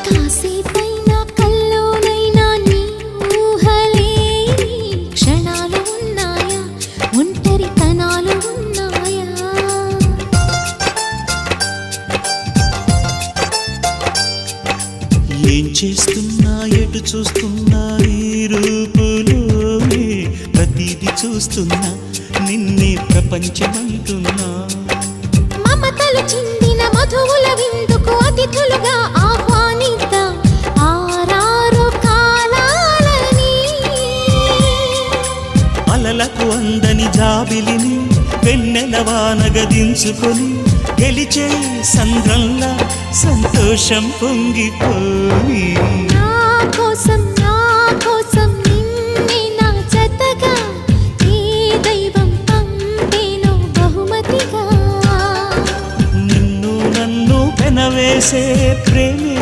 కాసేపైనా కల్లోనైనా నీ ఊహలే క్షణాలు ఉన్నాయా, ఒంటరితనాలు ఉన్నాయా? ఏం చేస్తున్నా ఎటు చూస్తున్నా ఈ రూపులోనే ప్రతిదీ చూస్తున్నా నిన్నే ప్రపంచమంటున్నా. మమతలు చిందిన మధువుల విందుకు అతిథులుగా ఆహ్వానిద్దాం ఆరారు కాలాలని. అలలకు అందని జాబిలిని వెన్నెల వానగదించుకొని గెలిచే సంద్రంలా సంతోషం పొంగిపోయి. నా కోసం నిన్నే నా జతగా ఏ దైవం పంపేనో బహుమతిగా. నిన్ను నన్ను పెనవేసే ప్రేమే